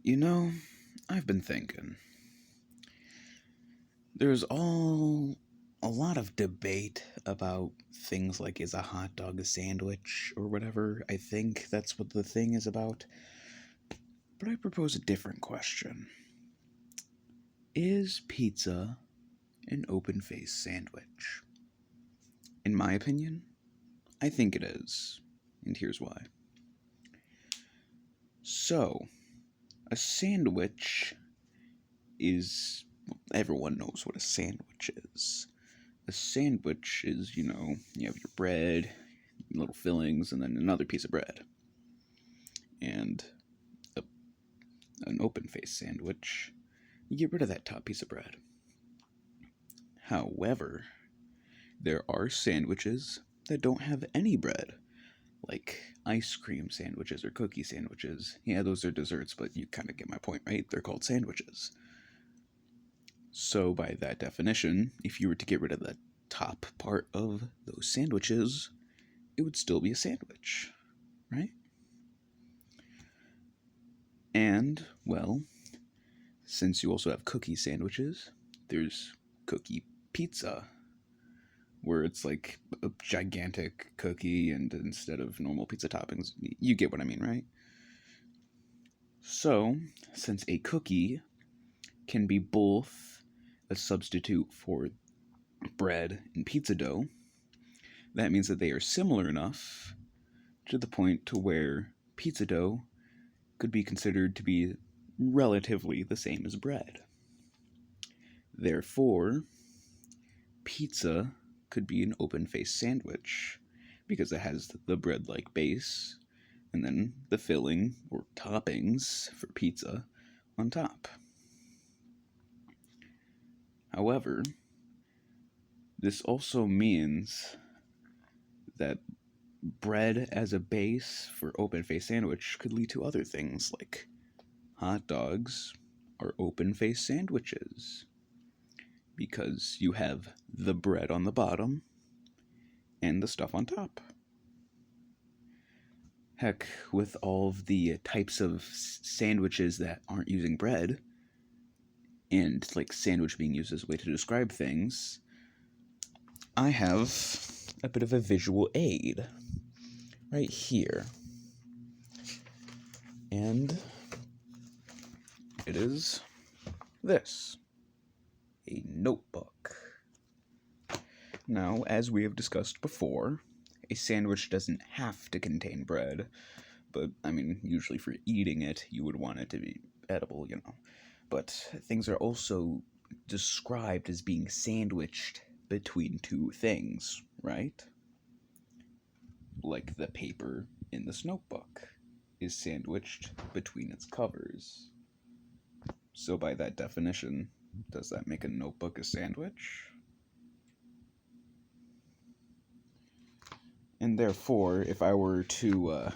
You know, I've been thinking. There's a lot of debate about things like is a hot dog a sandwich or whatever. I think that's what the thing is about. But I propose a different question. Is pizza an open faced sandwich? In my opinion, I think it is. And here's why. So, a sandwich is. Everyone knows what a sandwich is. A sandwich is, you have your bread, little fillings, and then another piece of bread. And a, an open faced sandwich, you get rid of that top piece of bread. However, there are sandwiches that don't have any bread, like ice cream sandwiches or cookie sandwiches. Yeah, those are desserts, but you kind of get my point, right? They're called sandwiches. So, by that definition, if you were to get rid of the top part of those sandwiches, it would still be a sandwich, right? And, well, since you also have cookie sandwiches, there's cookie pizza, where it's like a gigantic cookie, and instead of normal pizza toppings, you get what I mean, right? So, since a cookie can be both a substitute for bread and pizza dough, that means that they are similar enough to the point to where pizza dough could be considered to be relatively the same as bread. Therefore, pizza could be an open faced sandwich because it has the bread like base and then the filling or toppings for pizza on top. However, this also means that bread as a base for open faced sandwich could lead to other things like hot dogs are open faced sandwiches because you have the bread on the bottom and the stuff on top. Heck, with all of the types of sandwiches that aren't using bread, and like sandwich being used as a way to describe things, I have a bit of a visual aid right here. And it is this a notebook. Now, as we have discussed before, a sandwich doesn't have to contain bread, but I mean, usually for eating it, you would want it to be edible. But things are also described as being sandwiched between two things, right? Like the paper in this notebook is sandwiched between its covers. So, by that definition, does that make a notebook a sandwich? And therefore, if I were to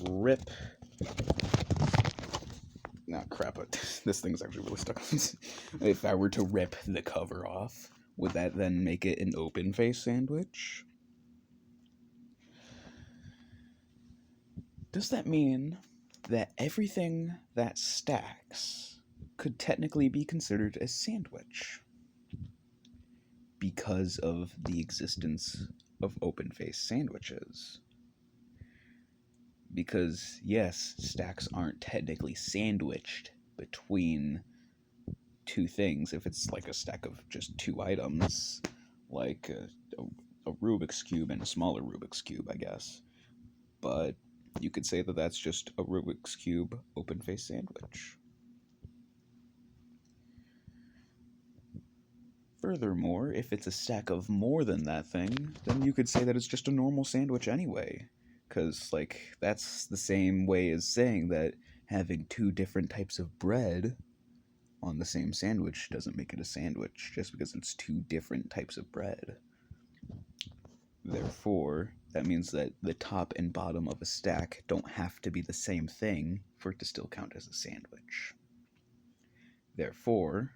rip. Nah, crap, this thing's actually really stuck. If I were to rip the cover off, would that then make it an open face sandwich? Does that mean that everything that stacks could technically be considered a sandwich because of the existence of open face sandwiches? Because, yes, stacks aren't technically sandwiched between two things. If it's like a stack of just two items, like a Rubik's Cube and a smaller Rubik's Cube, I guess. But you could say that that's just a Rubik's Cube open face sandwich. Furthermore, if it's a stack of more than that thing, then you could say that it's just a normal sandwich anyway. Because, like, that's the same way as saying that having two different types of bread on the same sandwich doesn't make it a sandwich just because it's two different types of bread. Therefore, that means that the top and bottom of a stack don't have to be the same thing for it to still count as a sandwich. Therefore,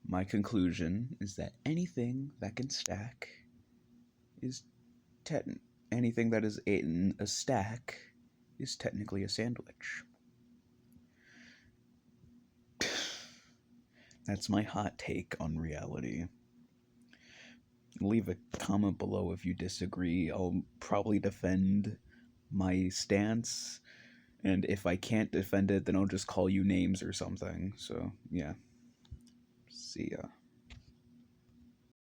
my conclusion is that anything that can stack is anything that is in a stack is technically a sandwich. That's my hot take on reality. Leave a comment below if you disagree. I'll probably defend my stance, and if I can't defend it, then I'll just call you names or something. So, yeah. See ya.